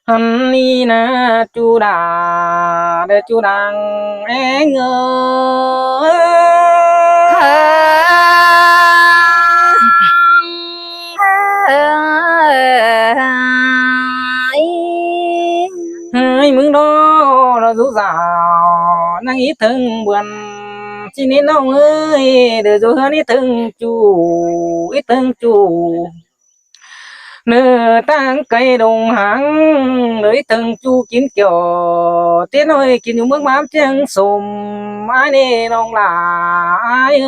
hắn đi na chu đà để chu đàng em ơi mừng đó là rú rào năng ý thương buồn chỉ nên ông ơi để rồi hơn ý thương chủ ý thương chủ nửa tăng cây đồng hàng lưới từng chu chín kiểu tiếng ơi kín những bước mám chân sùm ai nè lòng là ai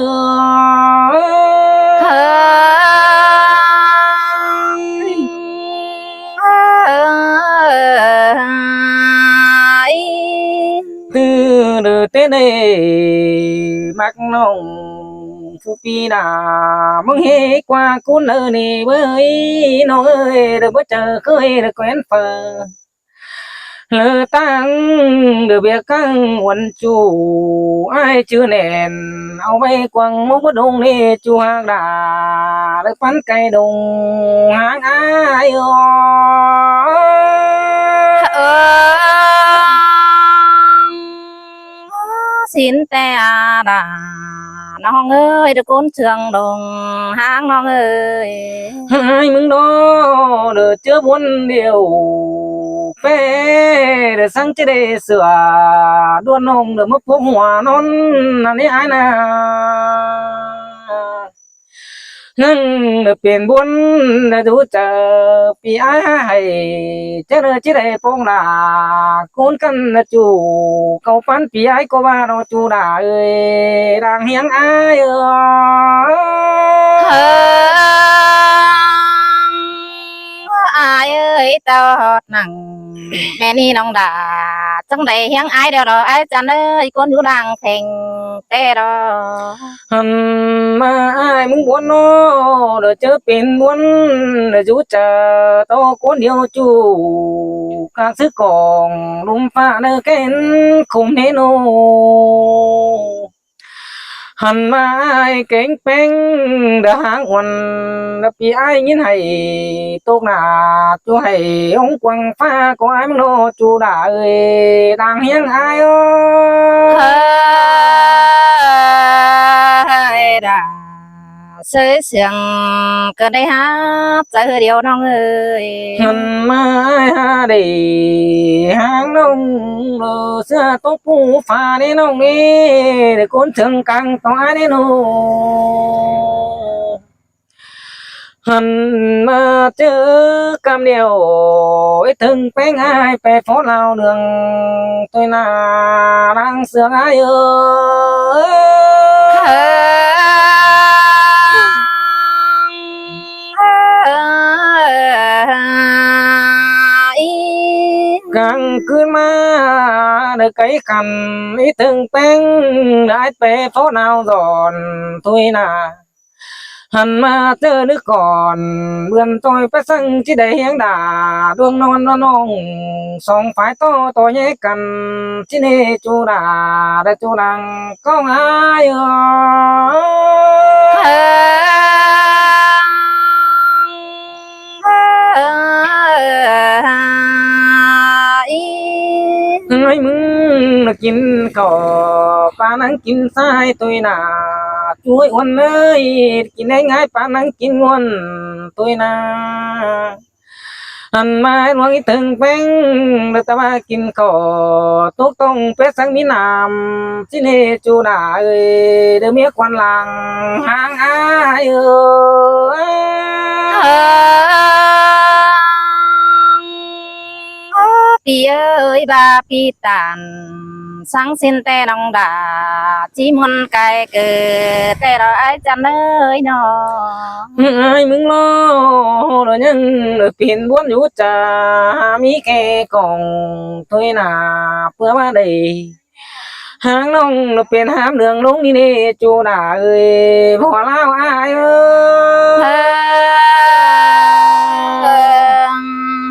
từ nửa tới đây mặc nồng phu pi đã mong hê qua cuốn ở nè với nó ơi được bất chờ khơi được quen phờ lỡ tăng được biết các quần chủ ai chưa nền ao bay quăng mốc bất đông nè chu hàng đà được bắn cây đồng hàng ai xin te đà non ơi được côn trường đồng hang non ơi hai mừng đó được chưa muốn điều phê để sang chế để sửa đua nông được mất phố hòa non là nên ai nà nâng được tiền buôn để đủ chờ vì ai hay chế được chế để phong là côn căn là chủ cầu phán vì ai có ba đó chủ đã ơi đang hiến ai ai ơi tao nặng mẹ ni nong đà trong đây hiang ai đâu rồi ai chăn ơi con chú đang thành tê đó mà ai muốn muốn nó để chớ tiền muốn để giúp chờ tao có điều chủ các thứ còn đúng pha nơi cái không nên mà ai kén bén đã hàng quần đã bị ai nhìn hay tốt là chú hay ông quăng pha có ai muốn nó chú đã ơi đang hiến ai ơi đà sơi sương cơ đây hát giờ điều non ơi mà ai ha để hàng nông đồ xưa tốt phù pha đến nông nghe để côn trường càng toái đến nô mà chớ cam điều ít từng quen ai về phố lao đường tôi là đang sướng ai càng cứ mà được cái khăn ít từng quen ai về phố nào giòn tôi là mà chớ nước còn vườn tôi phải sang chỉ để hiến đà đường non non non song phải to nhé cần chỉ để chú đà để chú đang có ai nói mừng là kín cỏ pa nắng kín sai tôi là chuối uốn ơi kín anh ai pa nắng kín ngon tôi là anh mai loang ít từng bánh được ta ba kín cỏ tốt tông pet sang miền Nam xin hê chú đã ơi đưa mía quan làng hàng ai pi ơi ba pi tàn sáng xin te nong đà chỉ muốn cái cờ te rồi ai chăn ơi nó ai mừng lo rồi nhưng được tiền buôn vũ trà mi kè còn tôi là bữa ba đầy hàng nông được tiền hám đường đúng đi nè chú đã ơi bỏ lao ai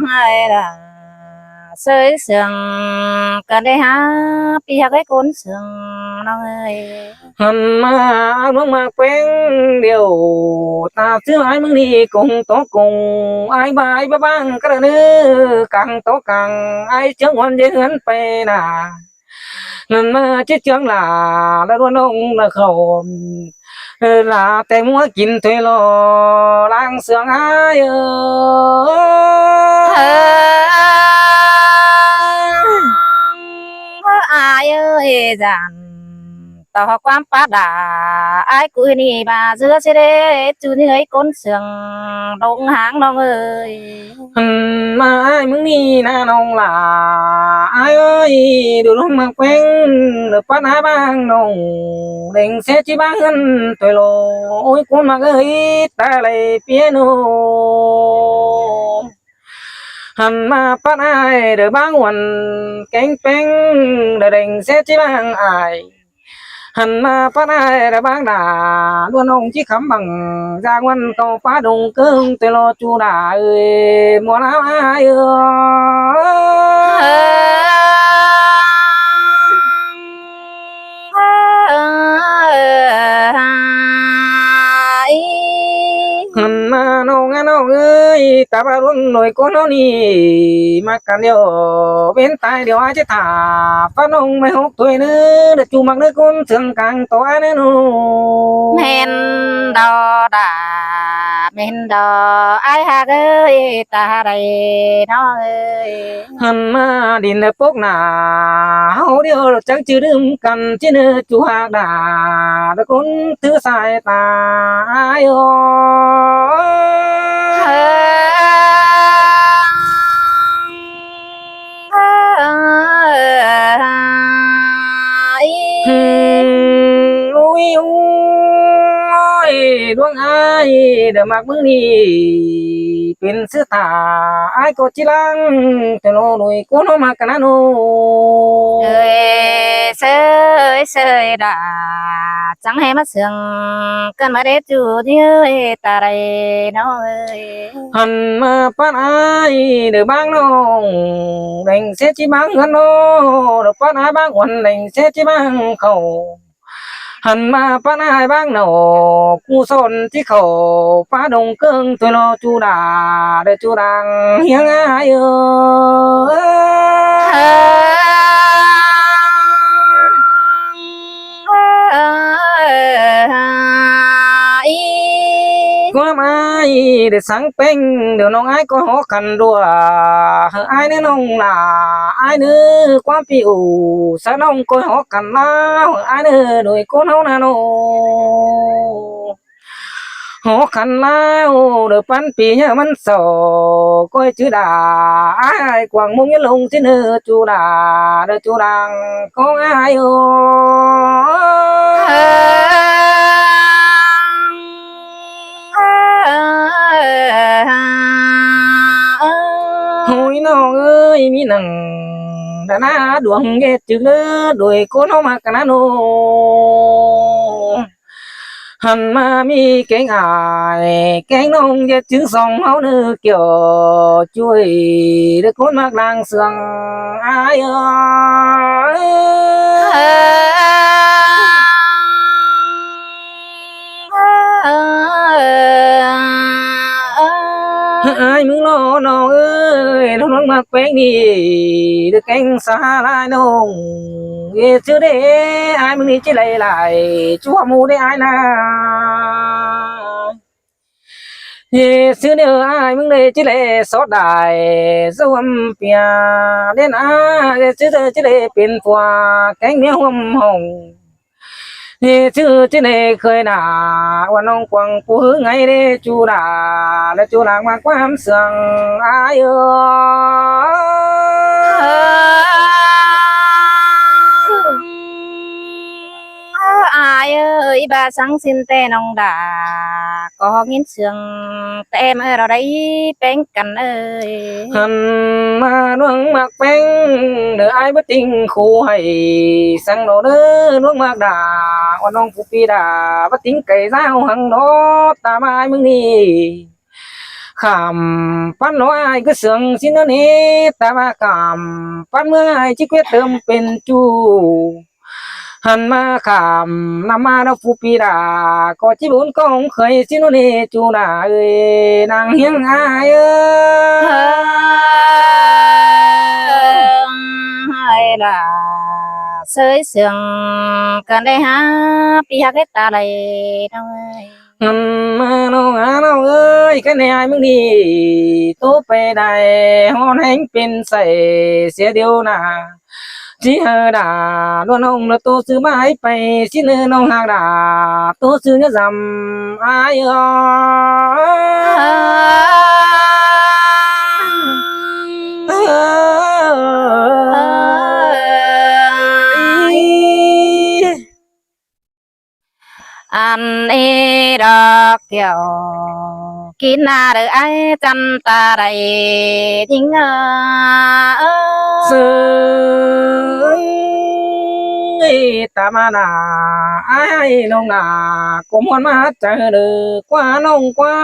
hay là sơi sương cần đây ha pi cái côn sương น้องเอ้ย หันมาน้องมาเป็นเดียวตาเสื้อไอ้มึงนี่คงโตคงไอ้บายบ้างกระเนื้อกังโตกังไอ้เจ้าวันเยือนไปน่ะนั่นมาเจ้าเจ้าหล่าแล้วน้องละเขาลาแต่มัวกินถอยรอล้างเสืองไอ้เอเอ อ ai ơi dàn tỏ quan pa đà ai cúi ni bà giữa xe đê chú như ấy con sườn đông háng đông ơi มาไอ้มึงนี่นะน้องหล่าไอ้เอ้ยดูลงมาแกว้งหรือป้าหน้าบ้างน้องเด้งเสียจีบ้างเงินตัวโลโอ้ยคุณมาเอ้ยตาเลยเปียโนหันมาป้าไอ้เดือบางวันแกงเป็งเดือเด้งเสียจีบ้างไอ้หันมาป้าไอ้เดือบางด่าล้วนองจีคำบังจางวันเขาฟ้าดงเกิงตัวโลจูด่าเอ้ยมัวน้าไอ้เอ้ย หันมาน้องน้องเอ้ยตาบารุ่นหน่อยคนน้องนี่มากันเดียวเป็นตายเดียวอาจจะถาป้าน้องไม่หกตัวเนื้อเด็กจูมักเนื้อคนเสื่องกลางตัวเนื้อนู men đò đà men đò ai ha ơi ta đây nó ơi หันมาดินพวกหนาเฮาเดียวจังจืดื่มกันที่เนื้อจูหากด่าเด็กคนถือสายตาไอ้โอ้ อุ้ยอุ้ยดวงอ้ายเดี๋ยวมักมึงนี่เป็นเสื้อตาอ้ายก็จิลังแต่โนหนุ่ยกูโนมากันนะโน ơi sơi sơi đã chẳng hay mất sương cần mà để chủ như ta đây nó ơi หันมาป้านอ้ายเดี๋ยวบางน้องแดงเสียจีบางเงินโนเดี๋ยวป้านอ้ายบางวันแดงเสียจีบางเขาหันมาป้านอ้ายบางหนอกูสนที่เขาป้าดงเกิงตัวโนจูดาเดี๋ยวจูดังเฮียงอ้ายเอความอ้ายเดี๋ยวสังเป็งเดี๋ยวน้องอ้ายก็หอกันรัวอ้ายเนื้อน้องล่ะอ้ายเนื้อความผิวสะน้องก็หอกันแล้วอ้ายเนื้อโดยคนเฮานะโนหอกันแล้วเดี๋ยวปันปีเนี่ยมันสอก็ชื่อด่าอ้ายกวางมุงยันลงที่เนื้อจูด่าเดี๋ยวจูดังของอ้ายโอ Hôi nó ơi mi nằng đã na đuông ghét chữ lơ đuổi cô nó mà cả nó hẳn mà mi cái ngài cái nông ghét chữ song máu nữ kiểu chuối để cốt mắc lang sương ai ai muốn lo nó ơi nó mặc quen đi được cánh xa lại nông nghe chưa để ai muốn đi chỉ lại chúa mu để ai na nghe xưa nếu ai muốn đi chỉ lại sót đại dâu âm pia đến ai xưa chỉ lại biển qua cánh mía hồng hồng nghe chứ chứ này khơi nàวันน้องกวางผู้หึงไงเด้จูด่าและจูด่างมาความเสื่องอายai ơi bà sáng xin tê nông đà có nghiến sương tê em ở đâu đấy bên cạnh ơi หันมาน้องมักแป้งเด้ออายบ่ติงคู่ให้สั่งโดเด้อน้องมักด่าว่าน้องผู้ปีด่าบ่ติงไก่เจ้าหังดอตามอายมึงนี่ขามปั้นน้อยก็เสื่องสินะนี่แต่ว่าขามปั้นเมื่อไอ้จิเกเติมเป็นจู หันมาขามนำมาแล้วฟูปีดาก็จิบุญก็คงเคยสิโนเนจูนาเอ้ยนางเฮียงอายเอ้ย hay là sới sườn cần đây ha pi ha cái ta đây đâu ơi หันมาน้องอาน้องเอ้ยแค่ในอายมึงนี่โตไปได้ฮอนแห้งเป็นใส่เสียเดียวนาจีเฮดาล้วนน้องแล้วโตซื้อมาให้ไปสิเนื้อน้องหากดาโตซื้อเนื้อจำอายเอ้ย anh ấy đọc kiểu kín na được ai chăn ta đây chính ซึ่งตามานาไอ้น้องนากุมวันมาเจอเด้อกว่าน้องกว่า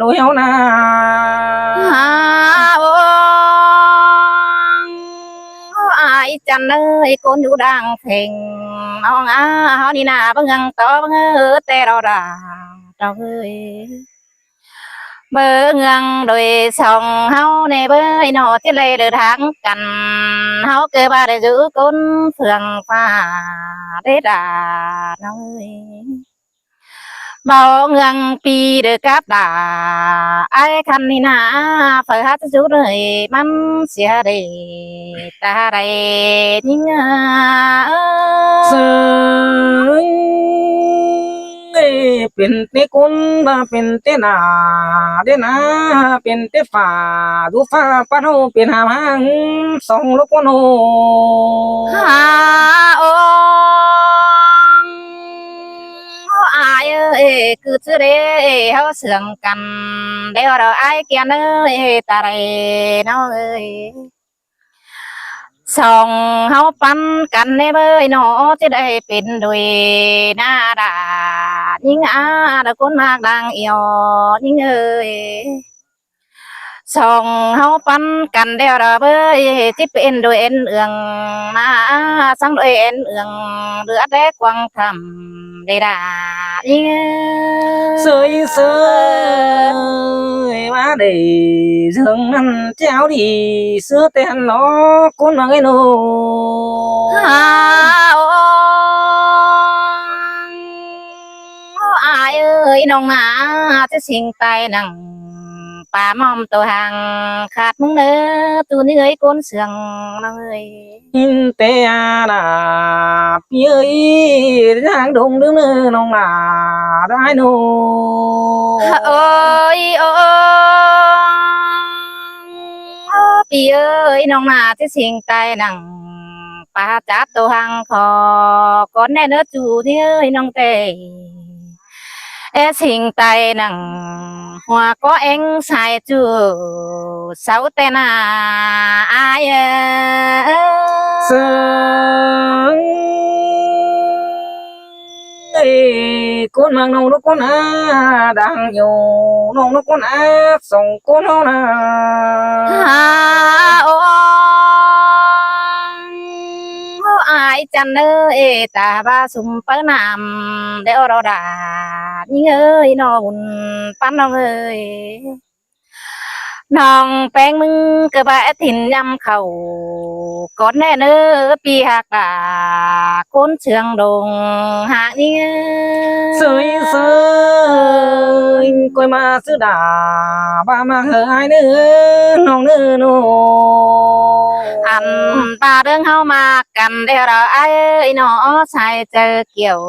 ดูเหี่ยวนา ai chăn ơi con nhũ đang phình ông họ đi na bưng ngăng to bưng tê đỏ đà đâu ơi bưng ngăng đôi sòng hao nè bơi nọ thiết lê được tháng cằn hao cơ ba để giữ con phường pha đế đà đâu ơi bao ngang pi được cáp đà ai khăn đi na phải hát chú rồi mắm xia đi ta đây nhưng ซึ่งเป็นเตกุนบาเป็นเตนาเดนาเป็นเตฝ่าดูฟ้าปะโนเป็นหามังสองลูกโน ha ôm ai ơi cứ chứ đấy hao sườn cầm đeo rồi ai kia ơi ta đây nó ơi song áo panกันในเบยหนอจะได้เป็นด้วยหน้าดายิ่งดาคนมากดังเอียวยิ่งเอ้ยสองเฮาปันกันเดียวเบยที่เป็นด้วยเอ็นเอืองมาสังด้วยเอ็นเอืองเรือได้กวางทำได้ดายิ่ง sơi sơi má để dương ăn chéo thì sữa tên nó cũng là cái nô ai ơi nông nàจะสิ่งตายนังป่ามอมตัวห่างขาดมึงเนื้อตัวนี้เอ้ยก้นเสืองน้องเอ้ย in tê à là phía ấy đang đông đứng nơi nông là đái nô โอ้ยโอ้ปีเอ้ยน้องนาจะสิ่งตายนังป่าจัดตัวห่างคอก้อนแน่เนื้อจูนี่เอ้ยน้องเตสิ่งตายนังหัวก็เอ็งใส่จูเสาแต่นาอาย sương con mang nông nó con á đang nhiều nông nó con á sống con nó nè ai chăn ơi ta ba sum phớ nam đeo đò đà nhưng ơi nó buồn pan nó ơi น้องแป้งมึงกระบะถิ่นยำเขาก้อนแน่เนื้อปีหักาก้นเชืองดงหากนี่ sơi sơi coi mà sư đà ba mà hờ ai nữa nông nữa nô อันตาเรื่องเฮามากันเดี๋ยวเราไอ้หนอใส่เจอเกี่ยว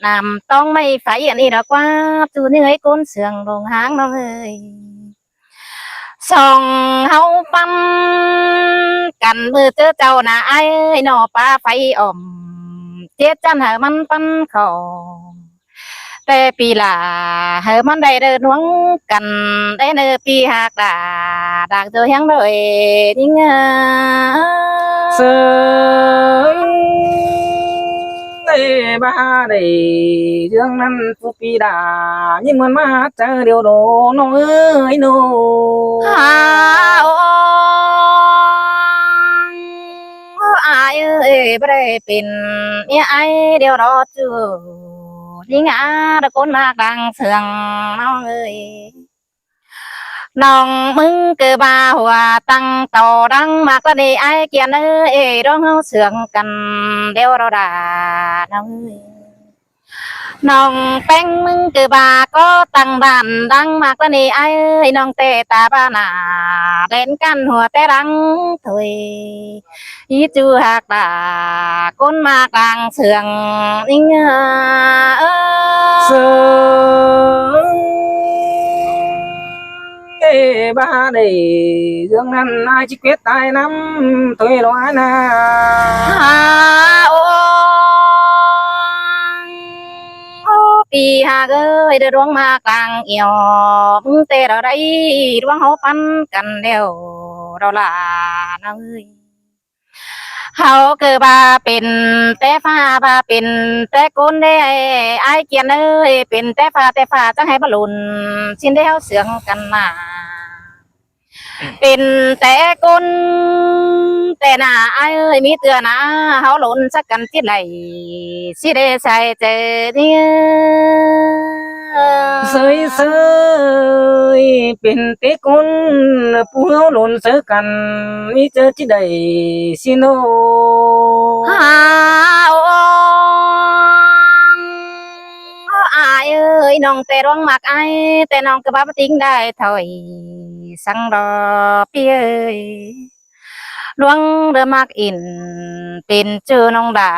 นำต้องไม่ไฟอันนี้หรอกว่าตูนี่เอ้ยก้นเชืองดงหางน้องเอ้ย ส่องเฮาปั๊มกันมือเจอเจ้าน่ะไอ้หนอปลาไฟอ่อมเจ็ดจันเหอมันปั้นเขาแต่ปีลาเหอมันได้เดินหวงกันได้เนอปีหักดาดักเจอยังเลยยิ่งsơi ba để dương năn phu pi đà nhưng mà má chờ điều đồ nó ơi nô อายเอ้ย บ่ได้เป็นเมียไอ้เดี๋ยวรอจูยิ่งตะคนมากดังเสืองน้องเอ้ยน้องมึงคือบ่าหัวตั้งต่อดังมากละนี่ไอ้เกียนเอ้ยร้องเฮาเสืองกันเดี๋ยวเราด่าน้องเอ้ยน้องแป้งมึงคือบ่าก็ตั้งด่านดังมากละนี่ไอ้เอ้ยน้องเตตาบ้านาเล่นกันหัวแต่ดังถอยอีจูหักตาก้นมากลางเสืองนิ่งเออ sớm ê ba để dương nan ai chỉ quyết tài năm tôi nói na โอ้ปีหากเอ้ยได้ร้องมากลางเอี่ยวมึงแต่เราได้ร้องเขาปันกันแล้วเราลานะเอ้ยเขาคือบ่าเป็นแต่ฟ้าบ่าเป็นแต่ก้นได้ไอ้เกียนเอ้ยเป็นแต่ฟ้าจังให้บรรลุนสินได้เฮาเสืองกันมาเป็นแต่ก้นแต่หน้าไอ้เอ้ยมีเตือนะเฮาหล่นสักกันที่ไหลสิได้ใส่เจอเนี่ย sơi sơi bên tế con pu háo lộn sơ cần mi chơi chỉ đầy xin ô หาโอ้อายเอ้ยน้องแต่ร้องมักอายแต่น้องก็บ่ติ้งได้ถอยสังรอพี่เอ้ยลวงเรือมักอินเป็นเจอน้องดา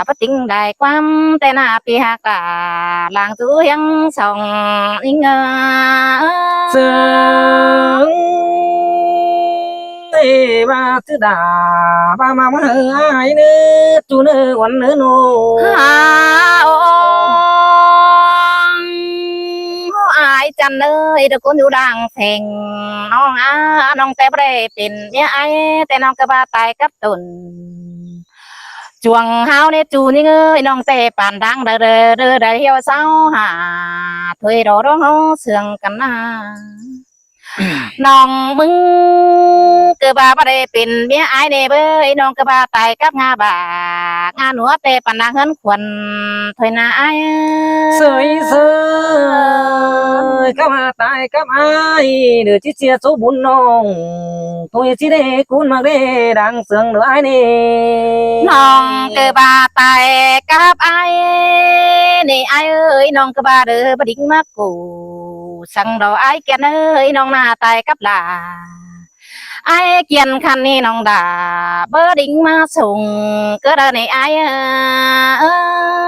บ่ติ้งได้ความแต่หน้าพี่หักลางจูยังส่องอิงsớm ê ba thứ đà ba mà ai nữa chú nữa quấn nữa nô หาโอ้อายจันเอ้ยตะโกนอยู่ดังเพลงน้องน้องแต่บ่ได้เป็นเมียไอ้แต่น้องก็บ่าตายกับตนจวงเฮาเนี่ยจูนี่เอ้ยน้องแต่ปานดังเด้อได้เหี่ยวเศร้าหาถอยรอร้องเฮาเสื่องกันนะน้องมึงก็บ่าบ่ได้เป็นเมียไอ้เด้เบ้ยน้องก็บ่าตายกับงาบ่างาหนัวแต่ปานดังเฮินขวัญถอยหน้าไอ้ sơi sơi các bà tại các ai được chiếc xe số bốn nong tôi chỉ để cuốn mặc để đang sướng nữa ai nè น้องก็บ่าตายกับไอ้นี่ไอ้เอ้ยน้องก็บ่าเด้อบ่ดิ่งมากูสั่งดอกไอ้แก่นเอ้ยน้องหน้าตายกับหลาไอ้เกียนคันนี้น้องด่าเบอร์ดิ่งมาส่งก็ได้ในไอ้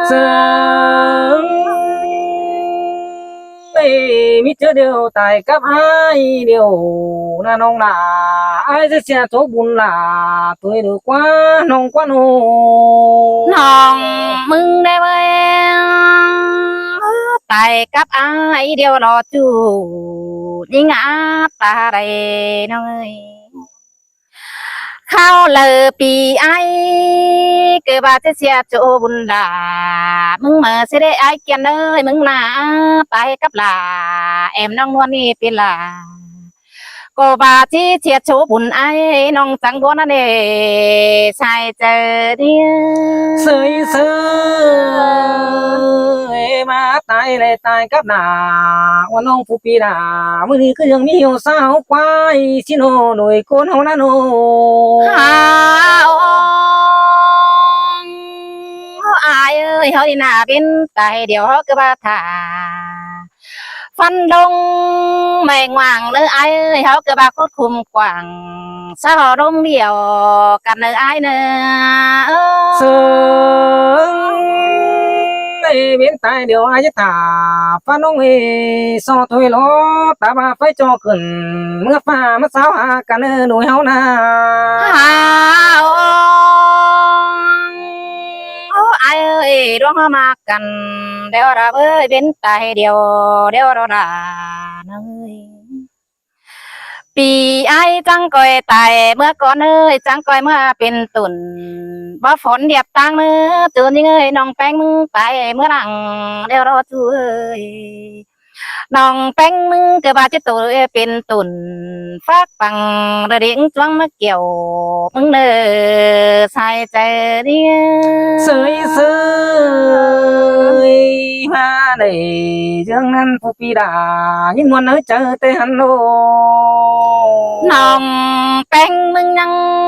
sướng ê mi chưa điều tại các ai điều là nong là ai chiếc xe số bốn là tôi được quá nong quá nô น้องมึงได้เว้ยตายกับไอ้เดียวรอจูยิ่งตาได้น้องเอ้ย ข้าวเลยปีไอ้เกิดบาดเสียโจบุญดามึงมาเสด็จไอ้เกียนเอ้ยมึงนาไปกับลาแอมน้องนวลนี่เป็นลาก็บาดที่เสียโจบุญไอ้น้องจังบัวนั่นเองใช่เจอเนี่ย sơi sơi mà tại lại tại các nà quan ông phụ pi đà mới đi cứ dường mi hiểu sao quay xin hồ nổi côn hông nano หาโอ้อายเอ้ยเขาดีหน้าเป็นตายเดี๋ยวเขาก็บาถาฟันดงไม่งว่างเนื้อไอ้เอ้ยเขาก็บาโคตรคุมกว่างสาวดงเดียวกันเนื้อไอ้เนื้อ sớm bên tai điều ai chứ thả pha nông ê so thôi lo ta ba phải cho cần mưa pha mất sao hà cả nơi nồi hao na หาโอ้ไอ้เอ้ยร้องมากันเดี๋ยวเราเอ้ยเป็นตายเดียวเดี๋ยวเราด่าเอ้ย ปีไอ้จังก้อยตายเมื่อก่อนเอ้ยจังก้อยเมื่อเป็นตุ่นบ่ฝนเดียบตังเนื้อตื่นยังเอ้ยน้องแป้งมึงตายเมื่อหลังเดี๋ยวรอช่วยน้องแป้งมึงก็บาดเจ็บตัวเป็นตุ่น phát bằng rồi điện choáng mất kiểu mừng nơ sai trời đi sơi sơi hoa này dương nan phụ pi đà nhưng nguồn ở chờ tê hắn lô nòng bánh mừng nhăng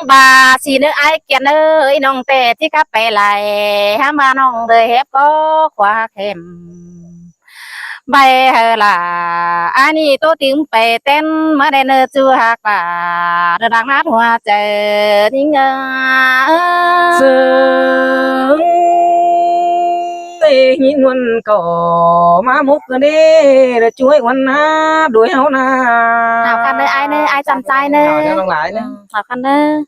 bà xin nữa ai kiện ơi nòng tè thì cắp bè lại hám ba nòng đời hẹp có khoa kèm bay hờ là anh đi tôi tiếng bè tên mà đèn chưa hạc bà rồi đang hát hoa trời đi sương tê nhìn nguồn cỏ má múc đi rồi chuối nguồn na đuổi hao na nào khăn nơi ai chăm trai nơi nào lại nữa nào khăn nơi